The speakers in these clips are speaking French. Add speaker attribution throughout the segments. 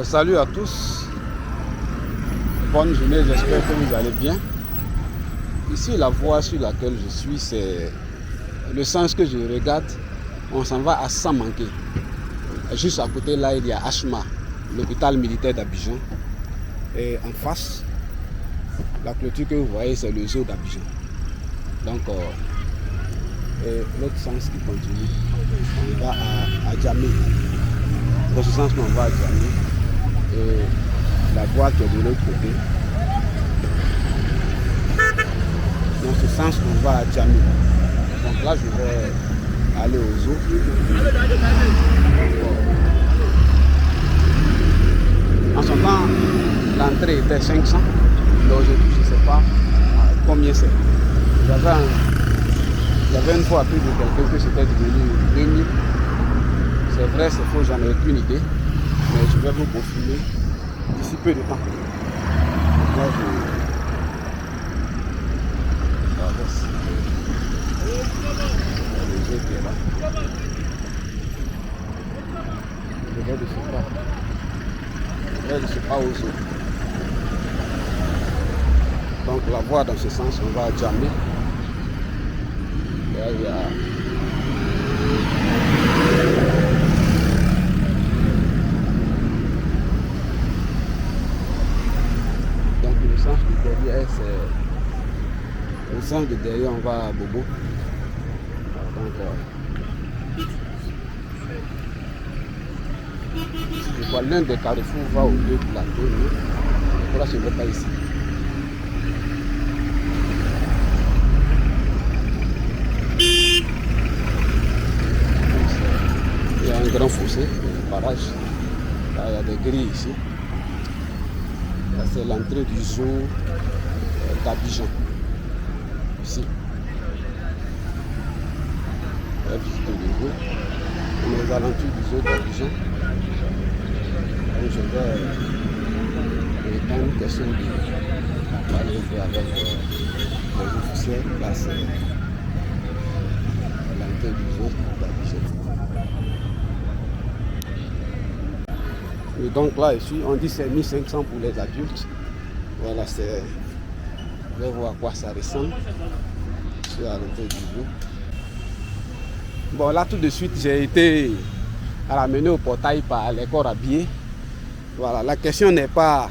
Speaker 1: Salut à tous, bonne journée, j'espère que vous allez bien. Ici, la voie sur laquelle je suis, c'est le sens que je regarde. On s'en va à Samanké. Juste à côté, là, il y a Ashma, l'hôpital militaire d'Abidjan. Et en face, la clôture que vous voyez, c'est le zoo d'Abidjan. Donc, l'autre sens qui continue, on va à Djamé. Dans ce sens, on va à Djamé. Et la voie qui est de l'autre côté. Dans ce sens, on va à Djamé. Donc là, je vais aller au zoo. En ce temps, l'entrée était 500. Donc aujourd'hui, je ne sais pas combien c'est. J'avais une fois appris de quelqu'un que c'était devenu 2000. C'est vrai, c'est faux, j'en ai aucune idée. Mais je vais vous confirmer d'ici peu de temps. Donc là, le zoo qui est là. Je vais de ce pas. Je vais de ce pas au zoo. Donc la voie dans ce sens, on va à Djamé. Là, il y a donc le sens de derrière, c'est le sens de derrière, on va à Bobo. Donc je vois l'un des carrefours va au deux plateaux. Là, je ne vais pas ici. Il y a un grand fossé, un barrage. Là, il y a des grilles ici. Là, c'est l'entrée du zoo d'Abidjan. Ici. On va visiter le zoo. On est aux alentours du zoo d'Abidjan. Je vais répondre une question de parler avec les officiels. Là, c'est l'entrée du zoo d'Abidjan. Et donc là, ici, on dit c'est 1500 pour les adultes. Voilà, c'est. Je vais voir à quoi ça ressemble. C'est à l'entrée du zoo. Bon, là, tout de suite, j'ai été ramené au portail par les corps habillés. Voilà, la question n'est pas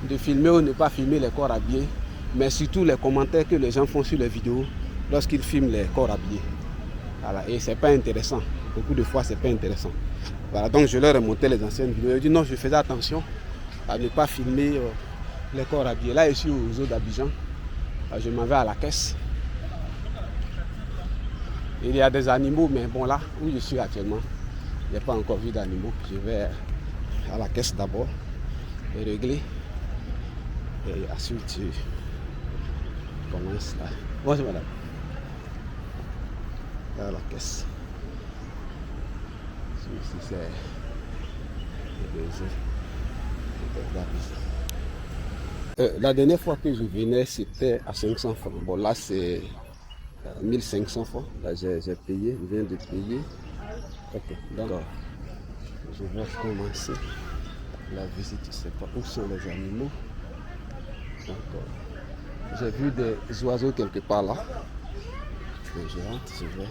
Speaker 1: de filmer ou ne pas filmer les corps habillés, mais surtout les commentaires que les gens font sur les vidéos lorsqu'ils filment les corps habillés. Voilà, et c'est pas intéressant. Beaucoup de fois, c'est pas intéressant. Voilà, donc je leur ai monté les anciennes vidéos. J'ai dit non, je faisais attention à ne pas filmer les corps habillés. Là, je suis au zoo d'Abidjan. Je m'en vais à la caisse. Il y a des animaux, mais bon, là où je suis actuellement, il n'y a pas encore vu d'animaux. Je vais à la caisse d'abord et régler. Et ensuite, je commence là. Bonjour madame. Là, à la caisse. Ici, c'est le zoo d'Abidjan. La dernière fois que je venais, c'était à 500 francs. Bon, là, c'est 1500 francs. Là, j'ai payé, je viens de payer. Ok, d'accord. Je vais commencer la visite. Je ne sais pas où sont les animaux. J'ai vu des oiseaux quelque part là. Donc, je rentre, je vais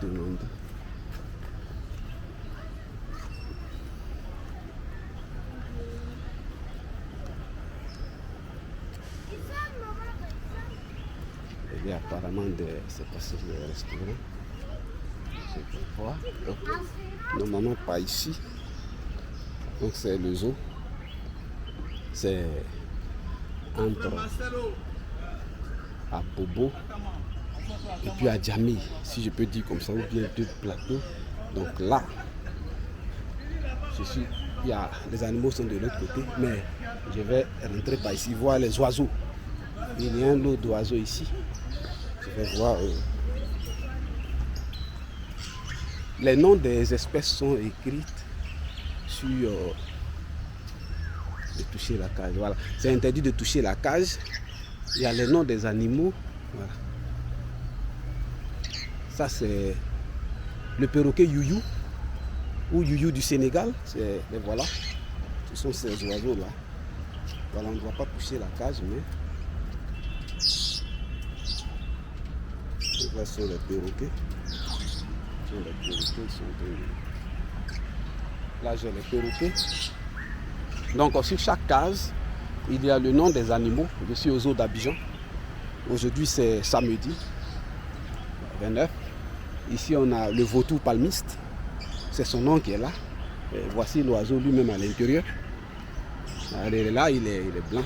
Speaker 1: demander. Il y a apparemment des. C'est pas si des restaurants. Je peux voir. Normalement pas ici. Donc c'est le zoo. C'est entre à Bobo et puis à Djamé, si je peux dire comme ça, ou bien deux plateaux. Donc là, les animaux sont de l'autre côté, mais je vais rentrer par ici, voir les oiseaux. Il y a un lot d'oiseaux ici. Je vais voir. Les noms des espèces sont écrits sur de toucher la cage. Voilà. C'est interdit de toucher la cage. Il y a les noms des animaux. Voilà. Ça c'est le perroquet youyou ou youyou du Sénégal. Voilà. Ce sont ces oiseaux-là. Voilà, on ne doit pas toucher la cage, mais... Là, ce sont les perroquets. Là, j'ai les perroquets. Donc, sur chaque case, il y a le nom des animaux. Je suis au zoo d'Abidjan. Aujourd'hui, c'est samedi 29. Ici, on a le vautour palmiste. C'est son nom qui est là. Et voici l'oiseau lui-même à l'intérieur. Là, il est blanc.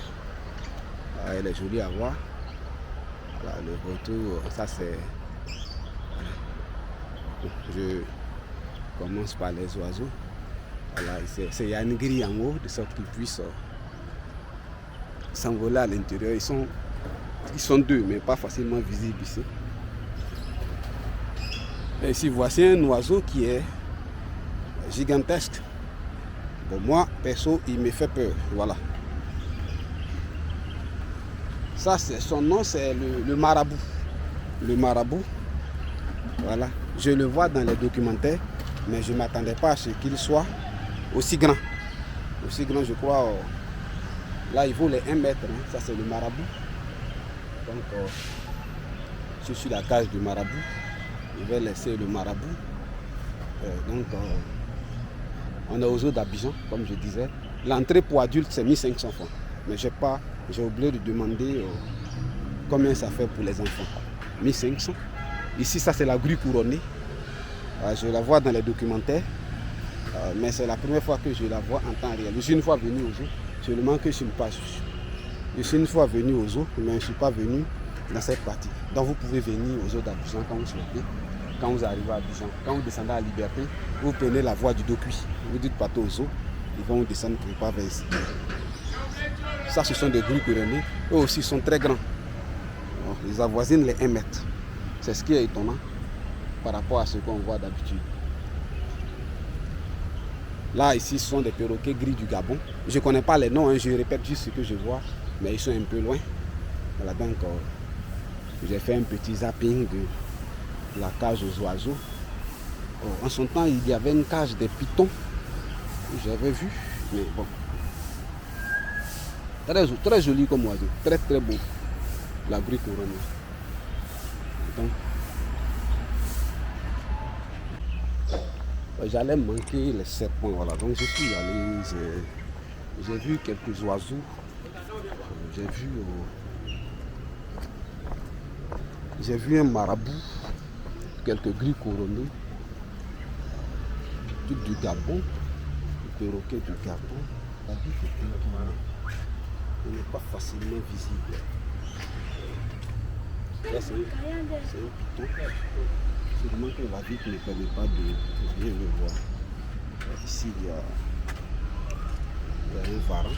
Speaker 1: Il est joli à voir. Voilà, le vautour, ça c'est... Je commence par les oiseaux. Voilà, il y a une grille en haut de sorte qu'ils puissent s'envoler à l'intérieur. Ils sont deux, mais pas facilement visibles ici. Et ici, voici un oiseau qui est gigantesque. Bon, moi, perso, il me fait peur. Voilà. Ça, son nom, c'est le marabout. Le marabout. Voilà. Je le vois dans les documentaires, mais je ne m'attendais pas à ce qu'il soit aussi grand. Aussi grand, je crois. Là, il vaut les 1 mètre. Hein. Ça, c'est le marabout. Donc, je suis la cage du marabout. Je vais laisser le marabout. On est aux eaux d'Abidjan, comme je disais. L'entrée pour adultes, c'est 1500 francs. Mais j'ai oublié de demander combien ça fait pour les enfants. 1500. Ici, ça c'est la grue couronnée. Je la vois dans les documentaires. Mais c'est la première fois que je la vois en temps réel. Je suis une fois venu au zoo. Seulement que je ne suis pas. Je suis une fois venu au zoo, mais je ne suis pas venu dans cette partie. Donc vous pouvez venir au zoo d'Abidjan quand vous souhaitez. Quand vous arrivez à Abidjan, quand vous descendez à Liberté, vous prenez la voie du Dokuy. Vous dites partez au zoo, ils vont vous descendre quelque part vers ici. Ça, ce sont des grues couronnées. Eux aussi sont très grands. Ils avoisinent les 1 mètre. C'est ce qui est étonnant par rapport à ce qu'on voit d'habitude. Là, ici, ce sont des perroquets gris du Gabon. Je ne connais pas les noms, hein, je répète juste ce que je vois, mais ils sont un peu loin. Voilà, donc j'ai fait un petit zapping de la cage aux oiseaux. En son temps, il y avait une cage des pitons que j'avais vu, mais bon. Très joli comme oiseau, très très beau, la grue couronnée. Donc, j'allais manquer les serpents, voilà. Donc je suis allé, j'ai vu quelques oiseaux, j'ai vu un marabout, quelques grues couronnées, du Gabon, le perroquet du Gabon. La vitre n'est pas facilement visible. Là, c'est un piton. Seulement que la vitre ne permet pas de bien le voir. Ici, il y a un varan.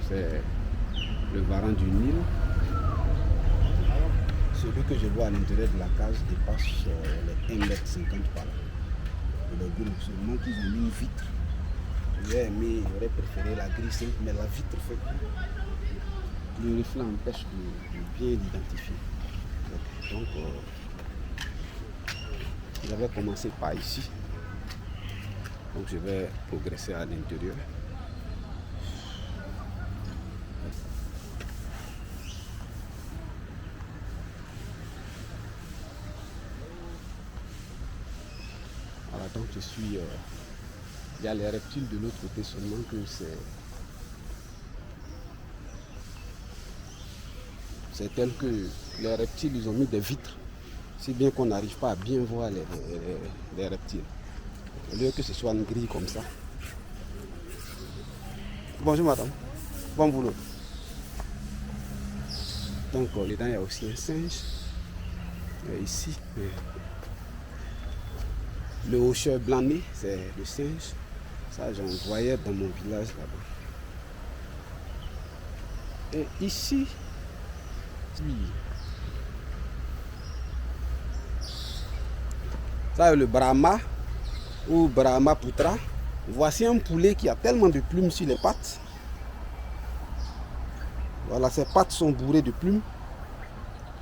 Speaker 1: C'est le varan du Nil. Celui que je vois à l'intérieur de la cage dépasse les 1,50 m par là. Le groupe, seulement qu'ils ont mis une vitre. J'aurais préféré la grille simple, mais la vitre fait que le reflet empêche de bien l'identifier. Donc, j'avais commencé par ici. Donc, je vais progresser à l'intérieur. Voilà, donc je suis... il y a les reptiles de l'autre côté, seulement que c'est tel que les reptiles, ils ont mis des vitres, si bien qu'on n'arrive pas à bien voir les reptiles. Au lieu que ce soit une grille comme ça. Bonjour madame, bon boulot. Donc dedans il y a aussi un singe. Et ici, le hocheur blanc-nez, c'est le singe. Ça, j'en voyais dans mon village là-bas. Et ici, oui. Ça, le Brahma ou Brahmaputra. Voici un poulet qui a tellement de plumes sur les pattes. Voilà, ses pattes sont bourrées de plumes.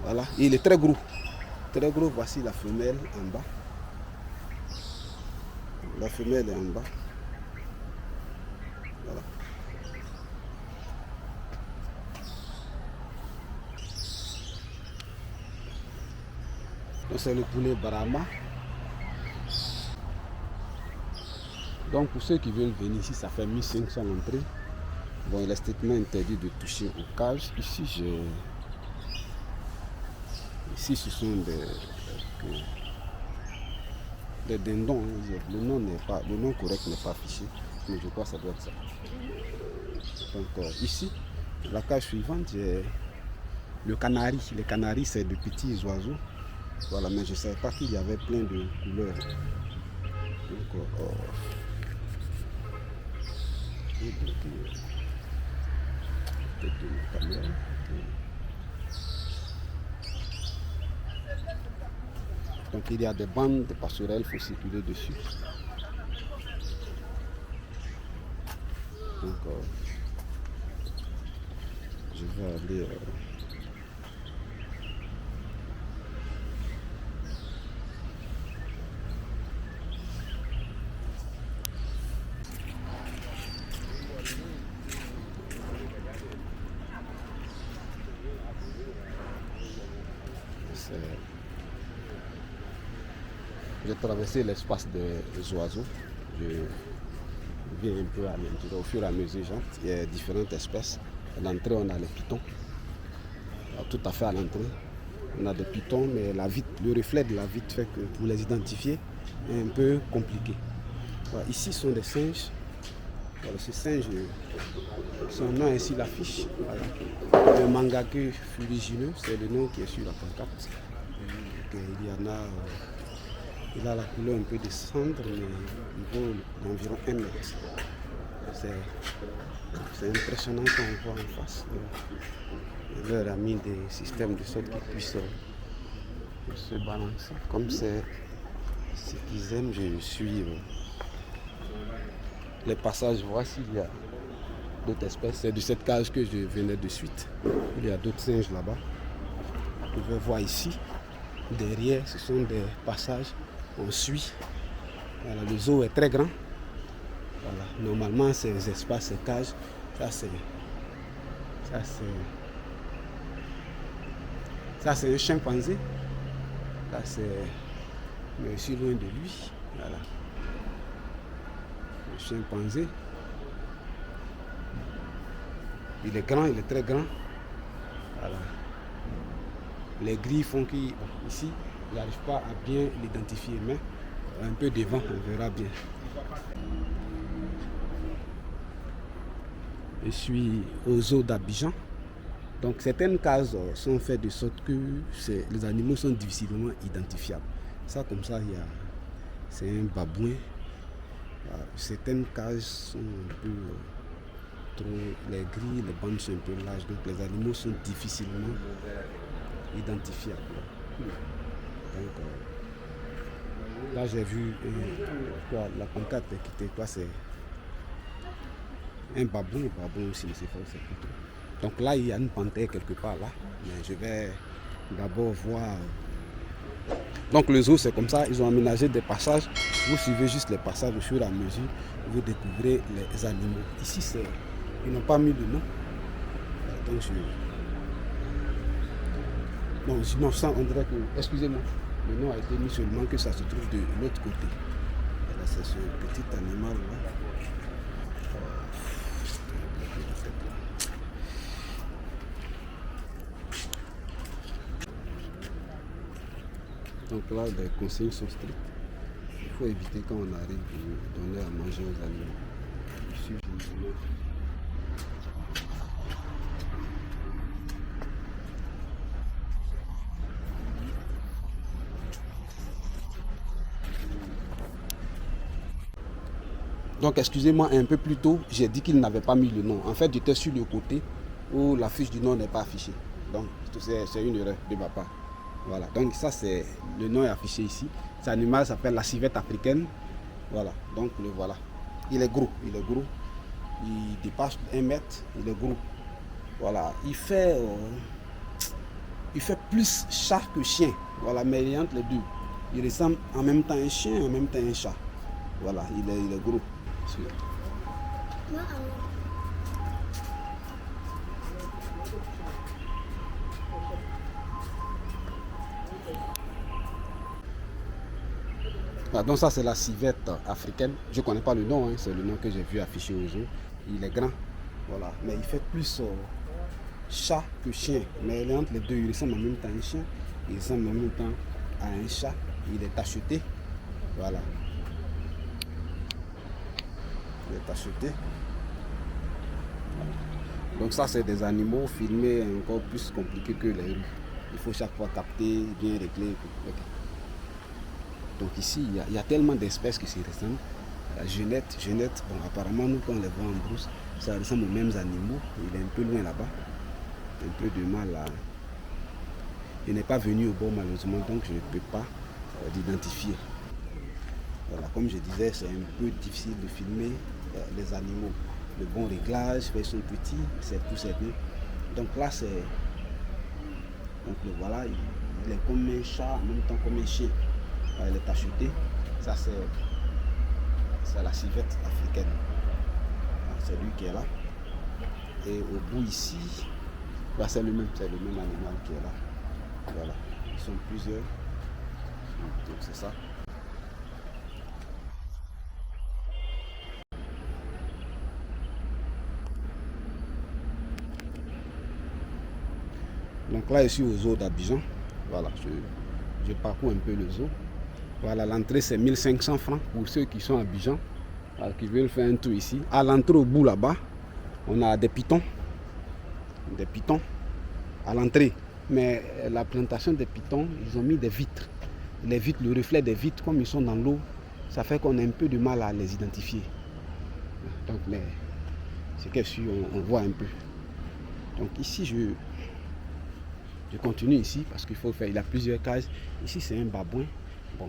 Speaker 1: Voilà, et il est très gros. Très gros, voici la femelle en bas. La femelle est en bas. c'est le poulet Brahma. Donc pour ceux qui veulent venir ici, ça fait 1500 l'entrée. Bon, il est strictement interdit de toucher aux cages. Ici, ce sont des dindons. Le nom correct n'est pas affiché, mais je crois que ça doit être ça. Donc ici, la cage suivante, j'ai le canari. Les canaris, c'est de petits oiseaux. Voilà, mais je ne savais pas qu'il y avait plein de couleurs. Donc, donc il y a des bandes de passerelles, il faut circuler dessus. Donc je vais aller j'ai traversé l'espace des oiseaux. Je viens un peu à l'intérieur. Au fur et à mesure, il y a différentes espèces. À l'entrée, on a les pitons. Tout à fait à l'entrée. On a des pitons, mais le reflet de la vitre fait que pour les identifier, est un peu compliqué. Voilà, ici, ce sont des singes. Voilà, ce singe, son nom est ici l'affiche. Voilà. Le mangake fuligineux, c'est le nom qui est sur la pancarte. Il y en a. Il a la couleur un peu de cendre, mais il vaut environ 1 mètre. C'est impressionnant quand on voit en face. Il leur a mis des systèmes de sorte qu'ils puissent se balancer. Comme c'est ce qu'ils aiment, je suis les passages. Voici, il y a d'autres espèces. C'est de cette cage que je venais de suite. Il y a d'autres singes là-bas. Vous pouvez voir ici, derrière, ce sont des passages. On suit. Voilà, le zoo est très grand. Voilà. Normalement, ces espaces, ces cages, ça c'est un chimpanzé. Là, mais je suis loin de lui. Voilà. Le chimpanzé. Il est grand, il est très grand. Voilà. Les grilles font qu'ici, il n'arrive pas à bien l'identifier, mais un peu devant, on verra bien. Je suis au zoo d'Abidjan. Donc certaines cases sont faites de sorte que les animaux sont difficilement identifiables. Ça comme ça, c'est un babouin. Certaines cages sont un peu trop, les grilles, les bandes sont un peu larges, donc les animaux sont difficilement identifiables. Donc là j'ai vu la pancarte qui était quoi, c'est un babouin aussi, mais c'est plutôt. Donc là il y a une panthère quelque part là, mais je vais d'abord voir. Donc le zoo c'est comme ça, ils ont aménagé des passages, vous suivez juste les passages au fur et à mesure, vous découvrez les animaux. Ici ils n'ont pas mis de nom, donc sinon ça on dirait que, excusez-moi, le nom a été mis seulement que ça se trouve de l'autre côté. Voilà, c'est ce petit animal là. Donc là, les consignes sont strictes. Il faut éviter quand on arrive de donner à manger aux animaux. Donc excusez-moi, un peu plus tôt, j'ai dit qu'il n'avait pas mis le nom. En fait, j'étais sur le côté où la fiche du nom n'est pas affichée. Donc c'est une erreur de ma part. Voilà, donc ça c'est le nom est affiché ici. Cet animal s'appelle la civette africaine. Voilà, donc le voilà. Il est gros. Il dépasse 1 mètre, il est gros. Voilà, il fait plus chat que chien. Voilà, mais il est entre les deux. Il ressemble en même temps à un chien, en même temps à un chat. Voilà, il est gros. Ah, donc ça c'est la civette africaine. Je ne connais pas le nom, hein, c'est le nom que j'ai vu affiché au zoo. Il est grand, voilà. Mais il fait plus chat que chien. Mais il est entre les deux, il ressemble en même temps à un chien. Il ressemble en même temps à un chat. Il est tacheté. Voilà. Il est tacheté. Voilà. Donc ça c'est des animaux filmés encore plus compliqués que les rues. Il faut chaque fois capter, bien régler. Donc ici, il y a tellement d'espèces qui se ressemblent. La genette, bon apparemment nous quand on les voit en brousse, ça ressemble aux mêmes animaux. Il est un peu loin là-bas. Un peu de mal à... Il n'est pas venu au bord malheureusement, donc je ne peux pas l'identifier. Voilà, comme je disais, c'est un peu difficile de filmer les animaux. Le bon réglage, ils sont petits, c'est tout c'est bien. Donc là c'est... Donc le voilà, il est comme un chat, en même temps comme un chien. Il est tacheté. Ça c'est la civette africaine. C'est lui qui est là. Et au bout ici, bah, c'est le même animal qui est là. Voilà. Ils sont plusieurs. Donc c'est ça. Donc là je suis au zoo d'Abidjan. Voilà, je parcours un peu le zoo. Voilà, l'entrée c'est 1500 francs pour ceux qui sont à Abidjan, qui veulent faire un tour ici. À l'entrée au bout là-bas, on a des pitons. Des pitons à l'entrée. Mais la plantation des pitons, ils ont mis des vitres. Les vitres, le reflet des vitres, comme ils sont dans l'eau, ça fait qu'on a un peu de mal à les identifier. Donc, mais c'est que si on voit un peu. Donc ici, je continue ici parce qu'il faut faire. Il y a plusieurs cases. Ici, c'est un babouin. Bon,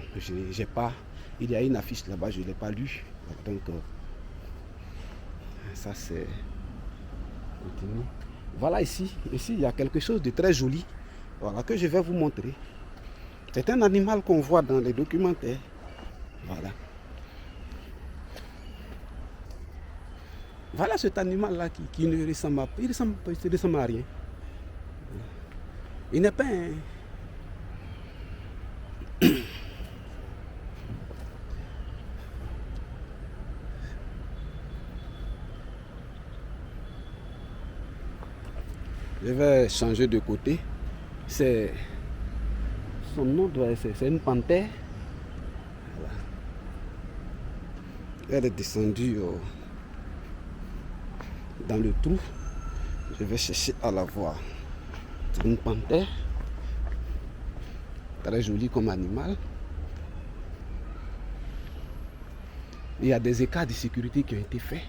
Speaker 1: j'ai pas. Il y a une affiche là-bas, je ne l'ai pas lu. Donc, ça c'est. Continue. Voilà ici, il y a quelque chose de très joli, voilà, que je vais vous montrer. C'est un animal qu'on voit dans les documentaires. Voilà. Voilà cet animal-là qui ne ressemble pas. Il ressemble à rien. Il n'est pas un... Je vais changer de côté. C'est... Son nom doit être... C'est une panthère. Voilà. Elle est descendue dans le trou. Je vais chercher à la voir. C'est une panthère. Très jolie comme animal. Il y a des écarts de sécurité qui ont été faits.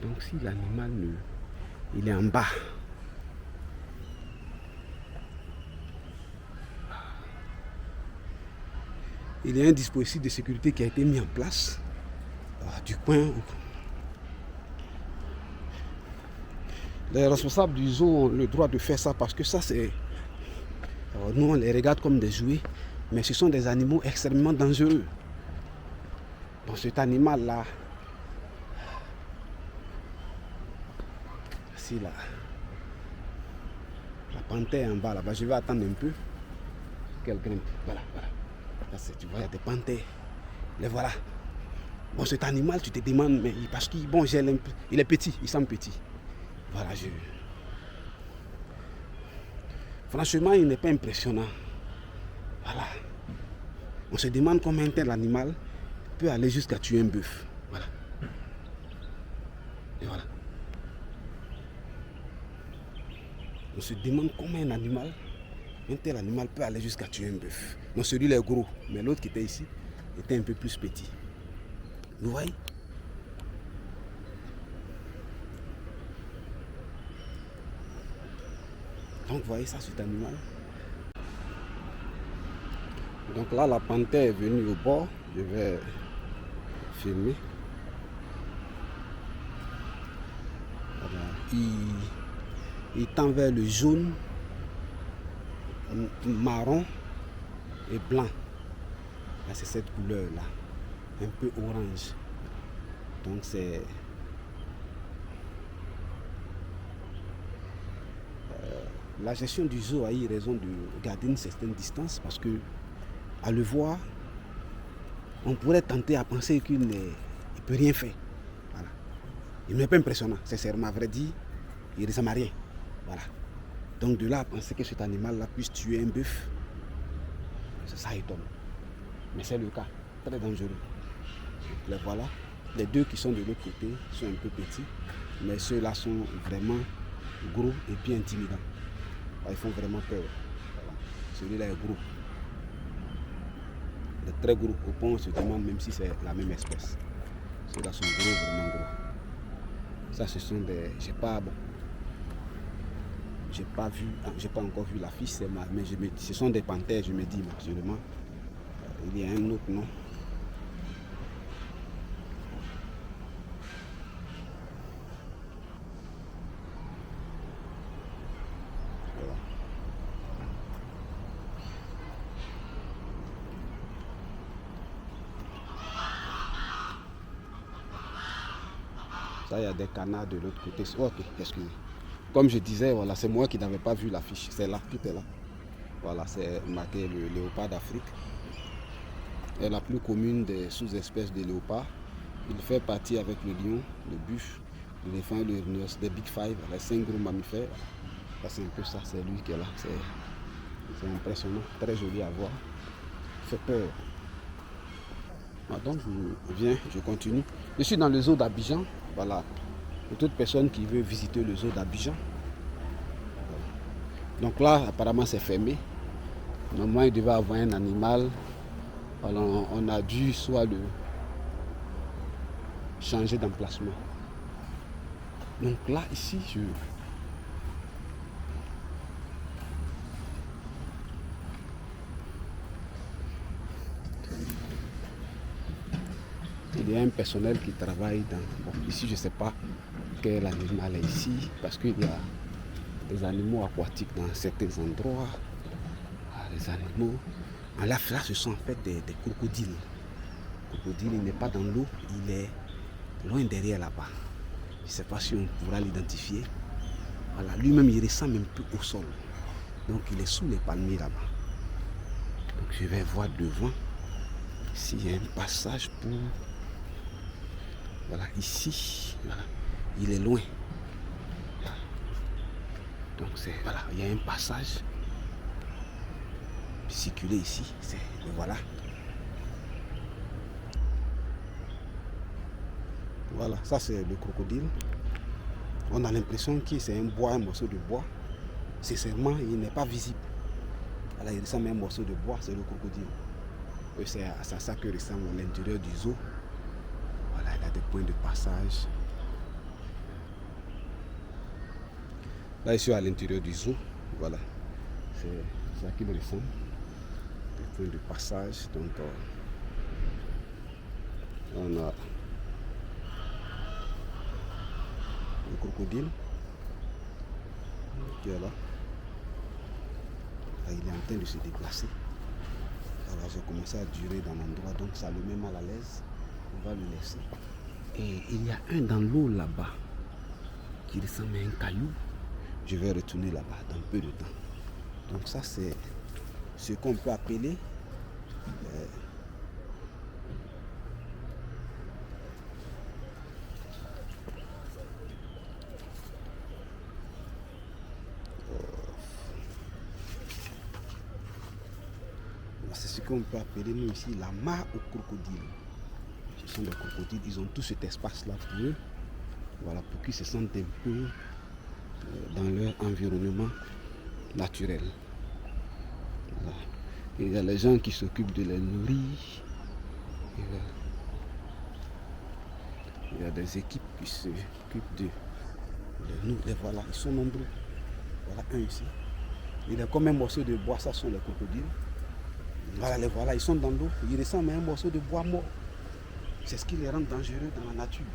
Speaker 1: Donc si l'animal il est en bas. Il y a un dispositif de sécurité qui a été mis en place du coin. Les responsables du zoo ont le droit de faire ça parce que ça c'est... nous on les regarde comme des jouets, mais ce sont des animaux extrêmement dangereux. Bon, cet animal là, si là, la panthère en bas là-bas, je vais attendre un peu qu'elle grimpe. Voilà. Là, tu vois, il y a des panthères. Les voilà. Bon, cet animal, tu te demandes, mais parce qu'il bon, il est petit, il semble petit. Voilà, franchement, il n'est pas impressionnant. Voilà. On se demande comment un tel animal peut aller jusqu'à tuer un bœuf. Voilà. Et voilà. On se demande comment un tel animal peut aller jusqu'à tuer un bœuf. Non, celui-là est gros, mais l'autre qui était ici était un peu plus petit. Vous voyez? Donc, vous voyez ça, cet animal. Donc là, la panthère est venue au bord. Je vais filmer. Voilà. Il tend vers le jaune, marron et blanc. Là, c'est cette couleur-là. Un peu orange. Donc c'est... la gestion du zoo a eu raison de garder une certaine distance parce que à le voir, on pourrait tenter à penser qu'il ne peut rien faire. Voilà. Il n'est pas impressionnant, sincèrement, à vrai dire, il ne ressemble à rien. Voilà. Donc de là à penser que cet animal-là puisse tuer un bœuf, ça étonne. Mais c'est le cas, très dangereux. Donc les voilà. Les deux qui sont de l'autre côté sont un peu petits, mais ceux-là sont vraiment gros et puis intimidants. Ils font vraiment peur. Voilà. Celui-là est gros. Il est très gros. Au point on se demande même si c'est la même espèce. Ceux-là sont gros, vraiment gros. Ça, ce sont des... J'ai pas encore vu la fiche, mais ce sont des panthères, je me dis, absolument. Il y a un autre nom. Voilà. Ça, il y a des canards de l'autre côté. Ok, excusez. Comme je disais, voilà, c'est moi qui n'avais pas vu l'affiche. C'est là, tout est là. Voilà, c'est marqué le léopard d'Afrique. C'est la plus commune des sous-espèces de léopard. Il fait partie avec le lion, le buffle, l'éléphant, le rhinocéros, des Big Five, les 5 gros mammifères. C'est un peu ça, c'est lui qui est là. C'est impressionnant, très joli à voir. Il fait peur. Donc je continue. Je suis dans le zoo d'Abidjan. Voilà. Pour toute personne qui veut visiter le zoo d'Abidjan. Donc là, apparemment, c'est fermé. Normalement, il devait avoir un animal. Alors, on a dû soit le changer d'emplacement. Donc là, ici, il y a un personnel qui travaille dans... Bon, ici, je ne sais pas quel animal est ici, parce qu'il y a des animaux aquatiques dans certains endroits. Les animaux. Là, ce sont en fait des crocodiles. Le crocodile, il n'est pas dans l'eau, il est loin derrière là-bas. Je ne sais pas si on pourra l'identifier. Voilà, lui-même, il ressemble un peu au sol. Donc, il est sous les palmiers là-bas. Donc, je vais voir devant s'il y a un passage pour... Voilà, ici, voilà, il est loin. Donc, voilà, il y a un passage. Circuler ici, voilà. Voilà, ça c'est le crocodile. On a l'impression que c'est un bois, un morceau de bois. Sincèrement, il n'est pas visible. Voilà, il ressemble à un morceau de bois, c'est le crocodile. C'est à ça que ressemble l'intérieur du zoo. Voilà, il a des points de passage. Là, je suis à l'intérieur du zoo. Voilà, c'est ça qu'il ressemble. Des points de passage. Donc, on a le crocodile qui est là. Là, il est en train de se déplacer. Alors, j'ai commencé à durer dans l'endroit, donc ça le met mal à l'aise. On va le laisser. Et il y a un dans l'eau là-bas qui ressemble à un caillou. Je vais retourner là-bas dans peu de temps. Donc ça, c'est ce qu'on peut appeler c'est ce qu'on peut appeler nous ici la mare aux crocodiles. Ce sont des crocodiles, ils ont tout cet espace-là pour eux. Voilà, pour qu'ils se sentent un peu dans leur environnement naturel. Voilà. Et il y a les gens qui s'occupent de les nourrir. Il y a des équipes qui s'occupent de nous. Les voilà, ils sont nombreux. Voilà un ici. Il est comme un morceau de bois, ça sont les crocodiles. Voilà, les voilà, ils sont dans l'eau. Ils ressemblent à un morceau de bois mort. C'est ce qui les rend dangereux dans la nature.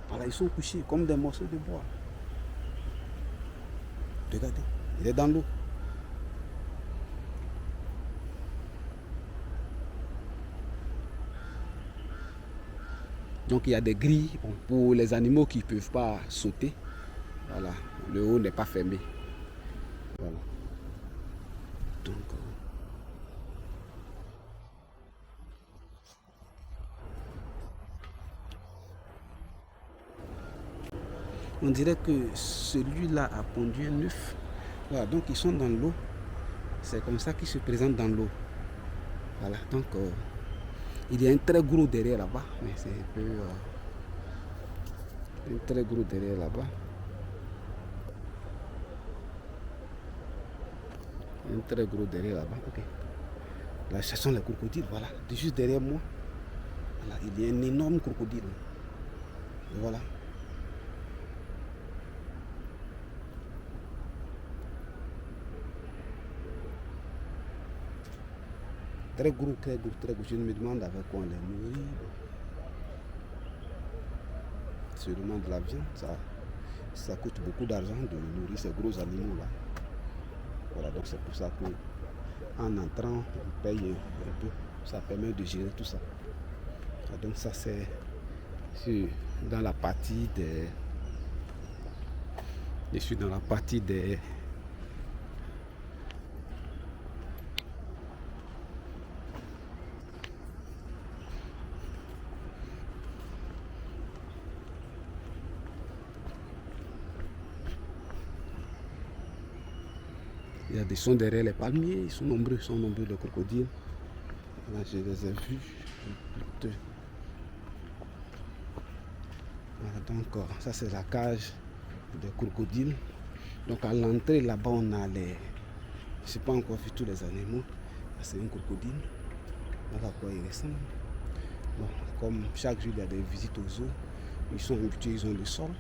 Speaker 1: Voilà, ils sont couchés comme des morceaux de bois. Regardez, il est dans l'eau. Donc il y a des grilles pour les animaux qui ne peuvent pas sauter. Voilà, le haut n'est pas fermé. Voilà. Donc, On dirait que celui-là a pondu un œuf. Voilà, donc ils sont dans l'eau. C'est comme ça qu'ils se présentent dans l'eau. Voilà, donc il y a un très gros derrière là-bas, mais c'est un peu... un très gros derrière là-bas. Un très gros derrière là-bas, ok. Là, ce sont les crocodiles, voilà. Juste derrière moi, voilà, il y a un énorme crocodile. Et voilà. Très gros, très gros, très gros. Je me demande avec quoi on les nourrit. Seulement de la viande, ça coûte beaucoup d'argent de nourrir ces gros animaux là. Voilà, donc c'est pour ça que en entrant, on paye un peu. Ça permet de gérer tout ça. Voilà, donc ça c'est dans la partie des... Je suis dans la partie des... Il y a des sons derrière les palmiers, ils sont nombreux les crocodiles. Là, je les ai vus. Voilà, donc ça c'est la cage des crocodiles. Donc à l'entrée là-bas on a les... Je n'ai pas encore vu tous les animaux. C'est un crocodile. Voilà à quoi il ressemble. Bon, comme chaque jour il y a des visites aux zoos, ils sont habitués, ils ont le sol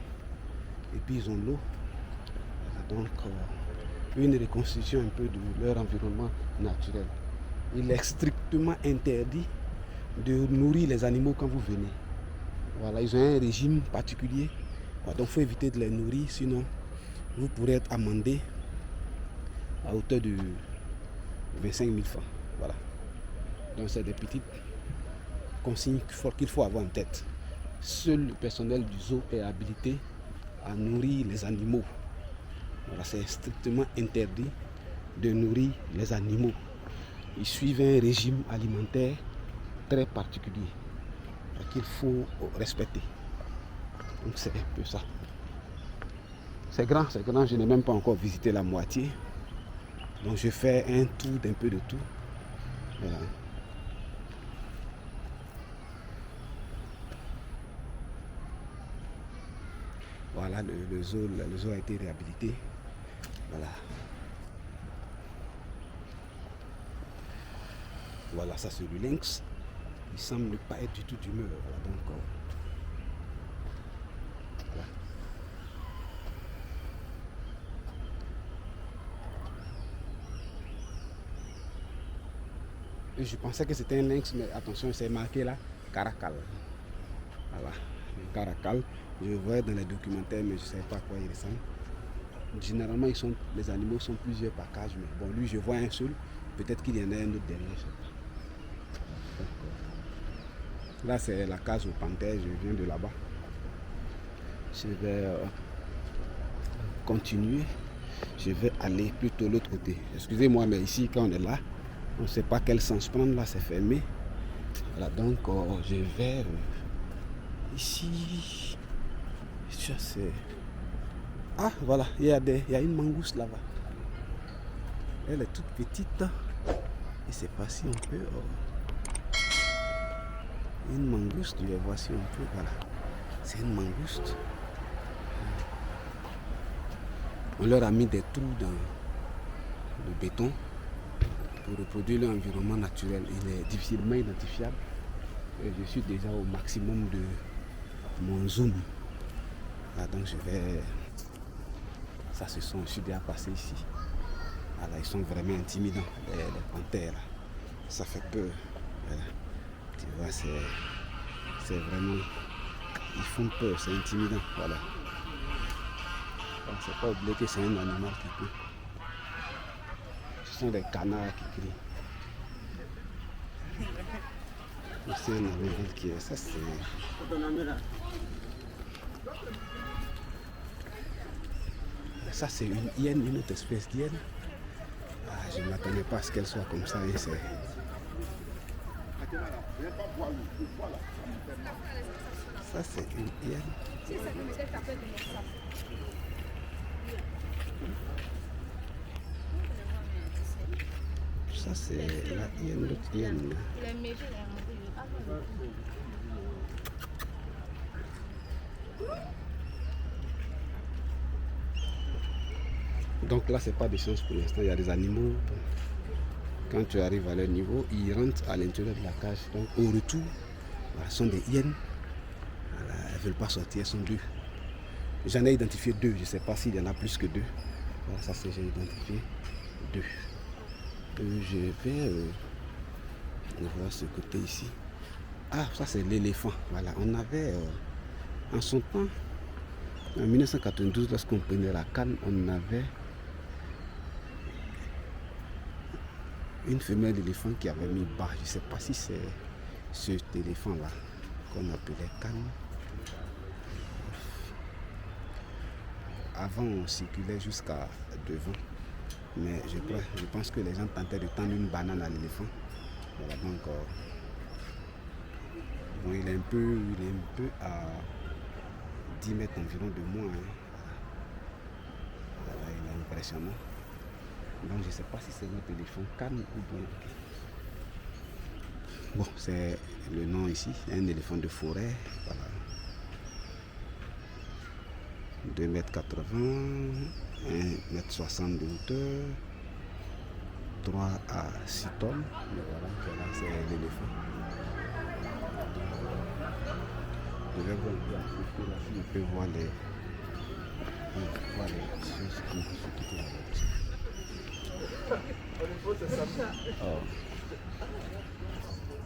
Speaker 1: et puis ils ont l'eau. Voilà, donc une reconstitution un peu de leur environnement naturel. Il est strictement interdit de nourrir les animaux quand vous venez. Voilà, ils ont un régime particulier. Voilà, donc il faut éviter de les nourrir, sinon vous pourrez être amendé à hauteur de 25 000 francs. Voilà. Donc c'est des petites consignes qu'il faut avoir en tête. Seul le personnel du zoo est habilité à nourrir les animaux. Voilà, c'est strictement interdit de nourrir les animaux. Ils suivent un régime alimentaire très particulier qu'il faut respecter. Donc c'est un peu ça. C'est grand, je n'ai même pas encore visité la moitié. Donc je fais un tour d'un peu de tout. Voilà. Voilà, le zoo a été réhabilité. Voilà. Voilà, ça c'est le lynx. Il semble pas être du tout d'humeur. Voilà, donc, voilà. Et je pensais que c'était un lynx, mais attention, c'est marqué là, caracal. Voilà, un caracal. Je le voyais dans les documentaires, mais je ne savais pas à quoi il ressemble. Généralement, les animaux sont plusieurs par cage, mais bon, lui, je vois un seul. Peut-être qu'il y en a un autre derrière. Donc, là, c'est la cage aux panthères. Je viens de là-bas. Je vais continuer. Je vais aller plutôt de l'autre côté. Excusez-moi, mais ici, quand on est là, on ne sait pas quel sens prendre. Là, c'est fermé. Voilà, donc je vais ici. Ça, c'est... Ah, voilà, il y a une mangouste là-bas. Elle est toute petite. Et c'est pas si on peut... une mangouste, je vais voir si on peut... Voilà, c'est une mangouste. On leur a mis des trous dans le béton pour reproduire l'environnement naturel. Il est difficilement identifiable. Et je suis déjà au maximum de mon zoom. Là, donc je vais... Ça, je suis déjà passé ici. Voilà, ils sont vraiment intimidants, les panthères. Là. Ça fait peur. Voilà. Tu vois, c'est vraiment... Ils font peur, c'est intimidant. Voilà. C'est pas oublier que c'est un animal qui peut. Ce sont des canards qui crient. C'est un animal qui est... Ça, c'est... Ça, c'est une hyène, une autre espèce d'hyène. Ah, je ne m'attendais pas à ce qu'elle soit comme ça. Et Ça, c'est une hyène. Ça, c'est la hyène, l'autre hyène. Donc là, c'est pas de chance pour l'instant. Il y a des animaux. Quand tu arrives à leur niveau, ils rentrent à l'intérieur de la cage. Donc au retour, voilà, ce sont des hyènes. Voilà, elles ne veulent pas sortir, elles sont deux. J'en ai identifié deux. Je ne sais pas s'il y en a plus que deux. Voilà, ça c'est j'ai identifié deux. Je vais voir ce côté ici. Ah, ça c'est l'éléphant. Voilà, on avait en son temps, en 1992, lorsqu'on prenait la canne, on avait une femelle d'éléphant qui avait mis bas. Je ne sais pas si c'est cet éléphant-là qu'on appelait canne. Avant, on circulait jusqu'à devant. Mais je pense que les gens tentaient de tendre une banane à l'éléphant. Voilà, donc bon, il est un peu à 10 mètres environ de moi. Hein. Voilà, il est impressionnant. Donc je ne sais pas si c'est notre éléphant canne ou bien. Bon, c'est le nom ici, un éléphant de forêt. Voilà. 2,80 m, 1,60 m de hauteur, 3 à 6 tonnes. Mais voilà, c'est l'éléphant. Je vais voir un peu à côté là, si on peut voir les choses qui sont là. Oh.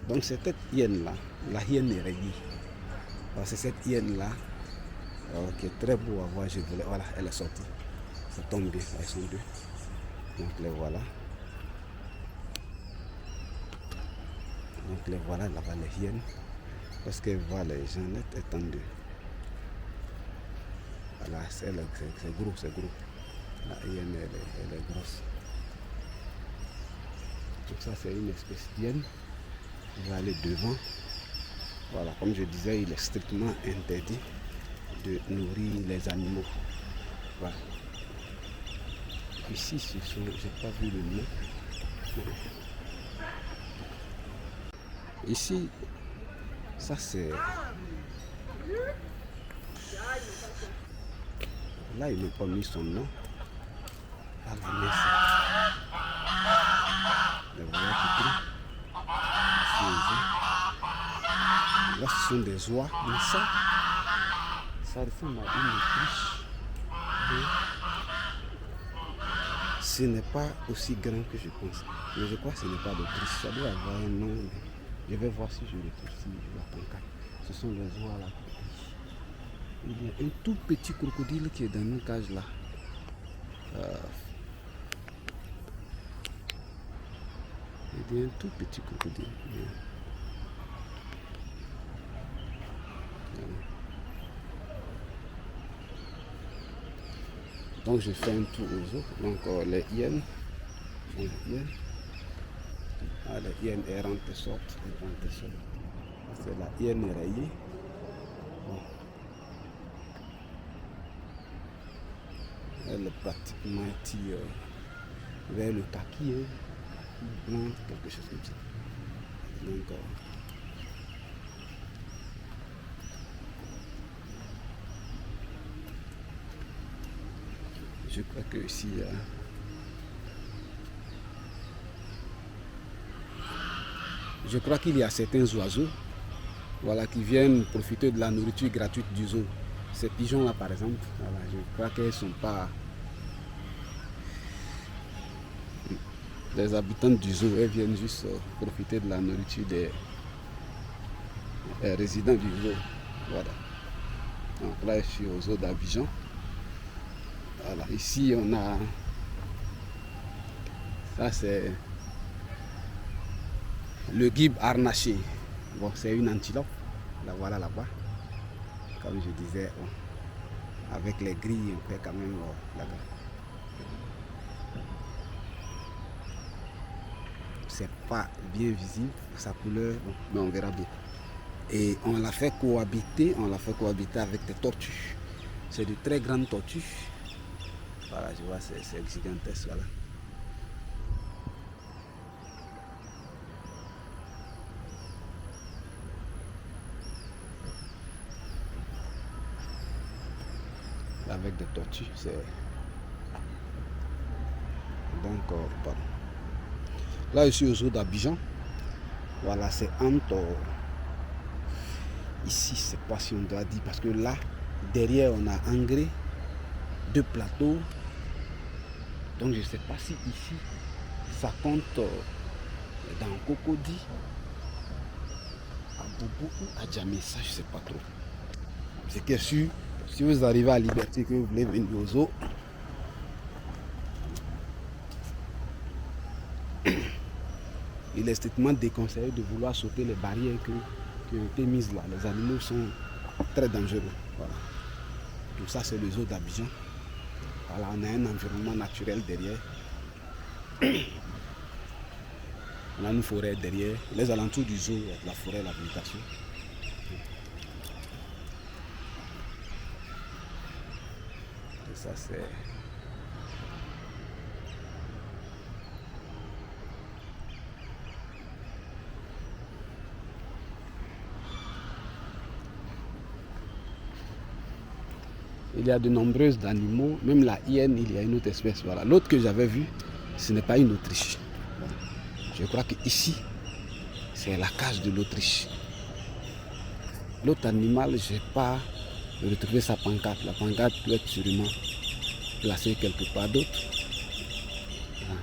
Speaker 1: Donc c'est cette hyène là, la hyène est rayée. C'est cette hyène là qui est très beau à voir. Voilà, elle est sortie. Ça tombe bien, elles sont deux. Donc les voilà. Donc les voilà là-bas les hyènes. Parce qu'elles voient les gens étendus. Voilà, c'est gros, c'est gros. La hyène elle est grosse. Donc ça c'est une espèce d'hyène. Je vais aller devant. Voilà, comme je disais, il est strictement interdit de nourrir les animaux. Voilà. Ici, je n'ai pas vu le nom. Ici, ça c'est... Là, il n'a pas mis son nom. Ah, mais c'est... Voilà qui crie. Là, ce sont des oies, mais ça ressemble à une autruche. Ce n'est pas aussi grand que je pense. Mais je crois que ce n'est pas l'autruche. Ça doit avoir un nom. Je vais voir si je le trouve, si je la pancarte. Ce sont les oies là. Il y a un tout petit crocodile qui est dans une cage là. Il y a un tout petit crocodile. Donc je fais un tour aux autres. Donc les hyènes. Les hyènes errantes sortent. C'est la hyène rayée. Bon. Elle est pratiquement vers le kaki, blanc, quelque chose comme ça. Donc je crois que ici je crois qu'il y a certains oiseaux, voilà, qui viennent profiter de la nourriture gratuite du zoo. Ces pigeons là par exemple, voilà, je crois qu'elles ne sont pas des habitants du zoo, elles viennent juste profiter de la nourriture des résidents du zoo. Voilà. Donc là je suis au zoo d'Abidjan. Voilà, ici on a, ça c'est le guibe harnaché. Bon, c'est une antilope, la voilà là-bas. Comme je disais, bon, avec les grilles, on fait quand même là-bas. C'est pas bien visible, sa couleur, bon, mais on verra bien. Et on l'a fait cohabiter avec des tortues. C'est de très grandes tortues. Voilà, je vois, c'est gigantesque, voilà. Avec des tortues, c'est... Donc, pardon. Là, je suis au zoo d'Abidjan. Voilà, c'est entre... ici, je ne sais pas si on doit dire, parce que là, derrière, on a Angré, 2 plateaux. Donc, je ne sais pas si ici, ça compte dans Cocody, à Boubou ou à Djamé. Ça, je ne sais pas trop. C'est que si vous arrivez à Liberté, que vous voulez venir au zoo, il est strictement déconseillé de vouloir sauter les barrières qui ont été mises là. Les animaux sont très dangereux. Voilà. Tout ça, c'est le zoo d'Abidjan. Voilà, on a un environnement naturel derrière. On a une forêt derrière. Les alentours du zoo, il y a de la forêt, la végétation. Et ça, c'est... Il y a de nombreux animaux, même la hyène, il y a une autre espèce. Voilà. L'autre que j'avais vu, ce n'est pas une Autriche. Je crois qu'ici, c'est la cage de l'Autriche. L'autre animal, je n'ai pas retrouvé sa pancarte. La pancarte peut être sûrement placée quelque part d'autre. Voilà.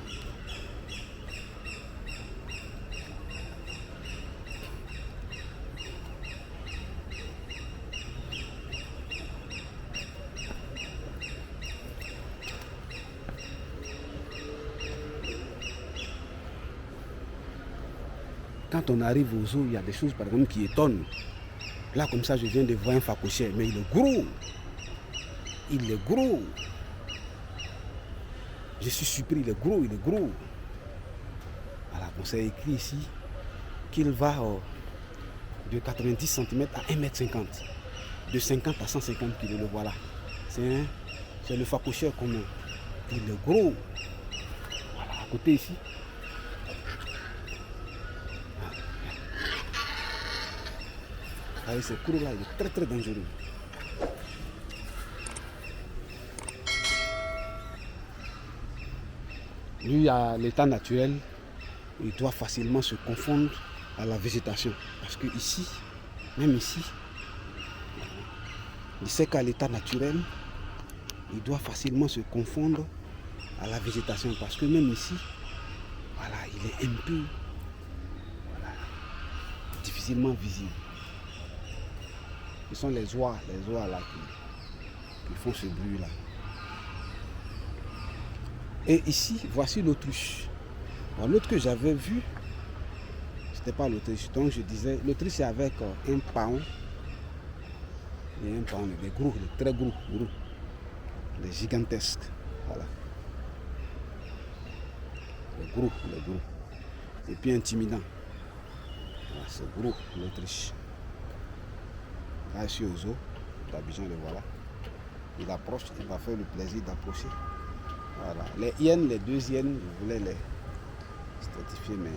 Speaker 1: Quand on arrive au zoo, il y a des choses par exemple qui étonnent. Là, comme ça, je viens de voir un phacochère, mais il est gros. Il est gros. Je suis surpris, il est gros, il est gros. Voilà, on s'est écrit ici qu'il va de 90 cm à 1,50 m. De 50 à 150 kg, le voilà. C'est le phacochère commun. Il est gros. Voilà, à côté ici. Avec ce cours-là, il est très très dangereux. Lui, à l'état naturel, il doit facilement se confondre à la végétation. Parce que ici, même ici, il sait qu'à l'état naturel, il doit facilement se confondre à la végétation. Parce que même ici, voilà, il est un peu difficilement visible. Ce sont les oies là qui font ce bruit là. Et ici, voici l'autruche. L'autre que j'avais vu, c'était pas l'autruche. Donc je disais, l'autruche c'est avec un paon. Et un paon, des gros, des très gros, des gigantesques. Voilà. Les gros. Et puis intimidant. Voilà, c'est gros, l'autruche. Là, je suis au zoo d'Abidjan, le voilà. Il approche, il m'a fait le plaisir d'approcher. Voilà. Les hyènes, les 2 hyènes, je voulais les stratifier, mais...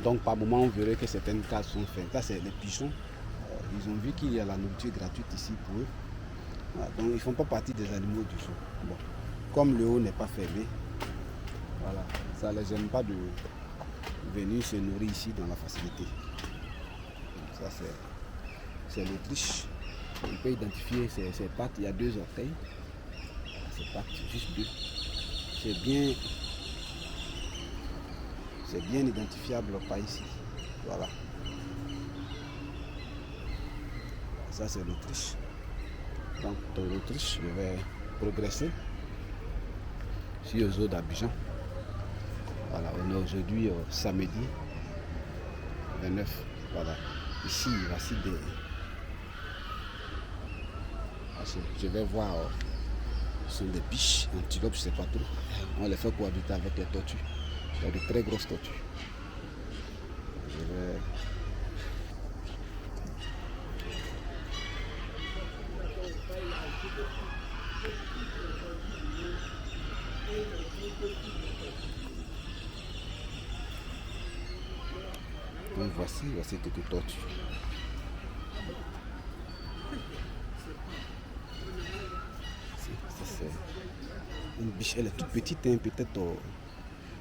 Speaker 1: Donc, par moment, on verrait que certaines cases sont faites. Là, c'est les pigeons. Ils ont vu qu'il y a la nourriture gratuite ici pour eux. Voilà. Donc, ils ne font pas partie des animaux du zoo. Bon. Comme le haut n'est pas fermé, voilà. Ça ne les gêne pas de venir se nourrir ici dans la facilité. Donc, ça, c'est l'Autriche. On peut identifier ses pattes, il y a 2 orteils. Ses pattes, juste 2. C'est bien identifiable par ici. Voilà. Ça, c'est l'Autriche. Donc, dans l'Autriche, je vais progresser. Je suis au zoo d'Abidjan. Voilà, on est aujourd'hui samedi 29. Voilà. Ici, voici des... Je vais voir, ce sont des biches, antilopes, je ne sais pas trop. On les fait cohabiter avec les tortues. Il y a de très grosses tortues. Je vais... Donc voici quelques tortues. C'est une biche, elle est toute petite, hein, peut-être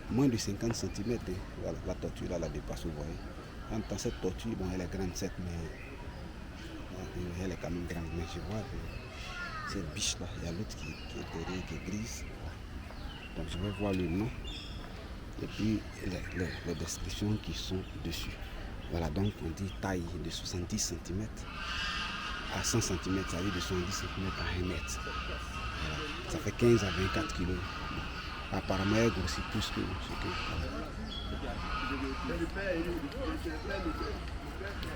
Speaker 1: moins de 50 cm. Voilà, la tortue là, la dépasse, vous voyez. En tant que cette tortue, bon, elle est grande, certes, mais elle est quand même grande. Mais je vois que cette biche là, il y a l'autre qui est derrière, qui est grise. Donc je vais voir le nom et puis les descriptions qui sont dessus. Voilà, donc on dit taille de 70 cm à 100 cm, ça veut dire de 70 cm à 1 mètre. Voilà. Ça fait 15 à 24 kg. Apparemment, elle grossit plus que ce que.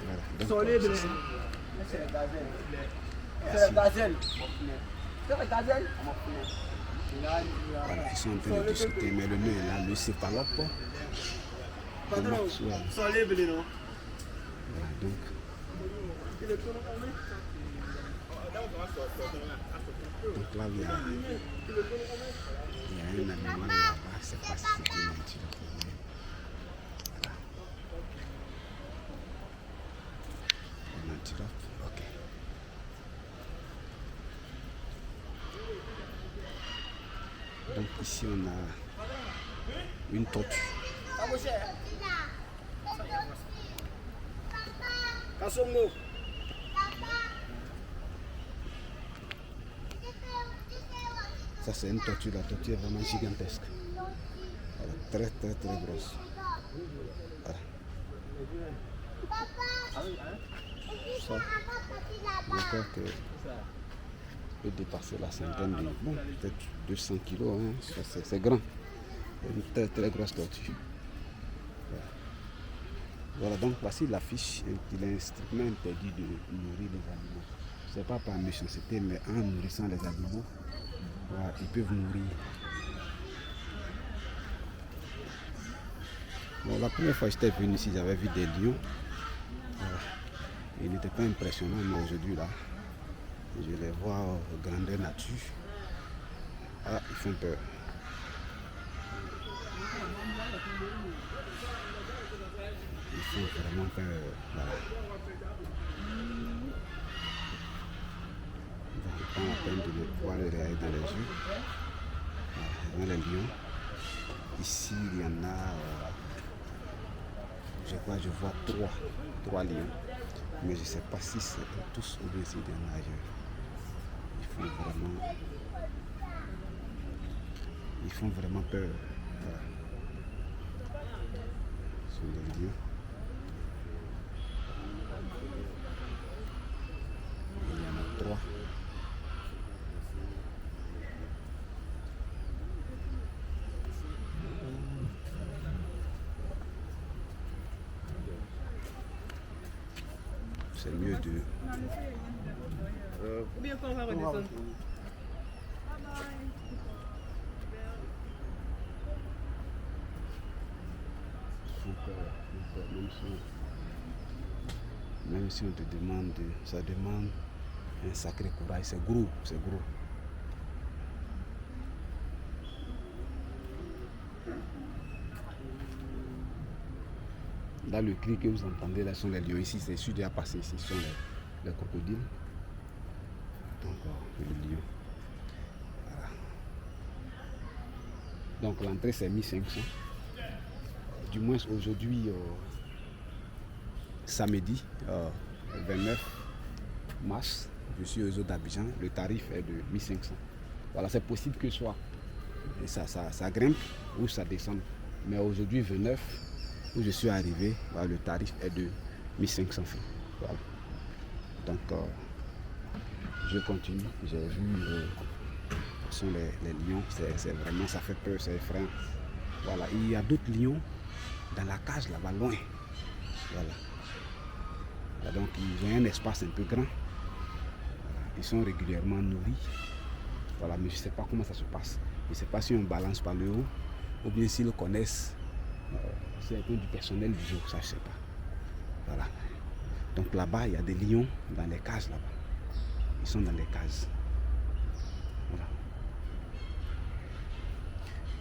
Speaker 1: Voilà. Donc, c'est la gazelle. Voilà, ils sont en train de discuter, mais le nœud est là, le céphalope. Voilà, donc. Donc là, il y a un animal là-bas, c'est pas si c'est une antilope. Voilà. Une antilope, ok. Donc ici on a une tortue. Ça c'est une tortue, la tortue est vraiment gigantesque. Voilà, très très très grosse. Voilà. Ça, je crois que peut dépasser la centaine de, bon, peut-être 200 kilos, hein. C'est grand. Une très très grosse tortue. Voilà. Voilà, donc voici l'affiche. Il est strictement interdit de nourrir les animaux. Ce n'est pas par méchanceté, mais en nourrissant les animaux, voilà, ils peuvent mourir. Bon, la première fois que j'étais venu ici, j'avais vu des lions. Voilà. Ils n'étaient pas impressionnants, mais aujourd'hui là, je les vois grandeur nature. Ah, ils font peur. Ils font vraiment peur. Voilà. Donc, je prends la peine de pouvoir les regarder dans les yeux. Voilà, les lions. Ici, il y en a, je vois trois lions. Mais je ne sais pas si c'est tous ou bien s'il y en a ailleurs. Ils font vraiment peur. Voilà. Ce sont des lions. Il y en a 3. C'est mieux de...
Speaker 2: Ou bien qu'on va redescendre.
Speaker 1: Même si on te demande, ça demande un sacré courage, c'est gros, c'est gros. Là, le cri que vous entendez, là, sont les lions. Ici, c'est celui qui a passé ici, ce sont les crocodiles. Donc, le lion. Voilà. Donc, l'entrée, c'est 1500. Du moins, aujourd'hui, samedi 29 mars, je suis aux eaux d'Abidjan. Le tarif est de 1500. Voilà, c'est possible que soit et ça grimpe ou ça descend. Mais aujourd'hui, 29, où je suis arrivé, voilà, le tarif est de 1500 francs. Voilà. Donc, je continue. J'ai vu sont les lions. C'est vraiment, ça fait peur, c'est effrayant. Voilà. Il y a d'autres lions dans la cage là-bas, loin. Voilà. Donc, ils ont un espace un peu grand. Voilà. Ils sont régulièrement nourris. Voilà, mais je ne sais pas comment ça se passe. Je ne sais pas si on balance par le haut ou bien s'ils connaissent c'est un peu du personnel du zoo, ça je sais pas. Voilà. Donc là-bas, il y a des lions dans les cages là-bas. Ils sont dans les cages. Voilà.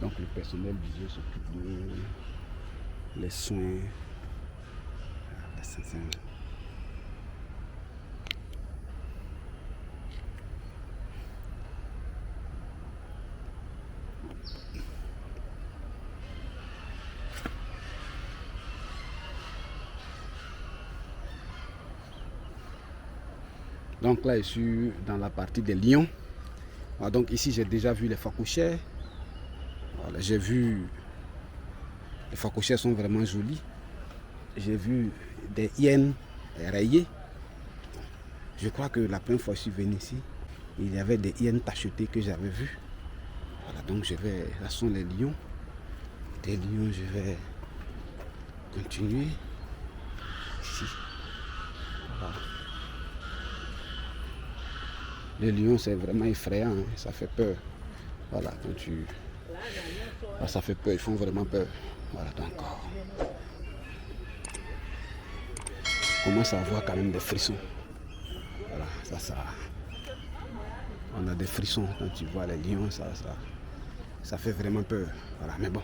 Speaker 1: Donc le personnel du zoo s'occupe de les soins. Donc là, je suis dans la partie des lions. Voilà, donc ici, j'ai déjà vu les phacochères. Voilà, j'ai vu... Les phacochères sont vraiment jolies. J'ai vu des hyènes rayées. Je crois que la première fois que je suis venu ici, il y avait des hyènes tachetées que j'avais vues. Voilà, donc je vais... Là sont les lions. Des lions, je vais continuer. Ici. Voilà. Les lions, c'est vraiment effrayant, hein. Ça fait peur. Voilà, quand tu... Ah, ça fait peur, ils font vraiment peur. Voilà, donc... On commence à avoir quand même des frissons. Voilà, ça... On a des frissons quand tu vois les lions, ça fait vraiment peur. Voilà, mais bon.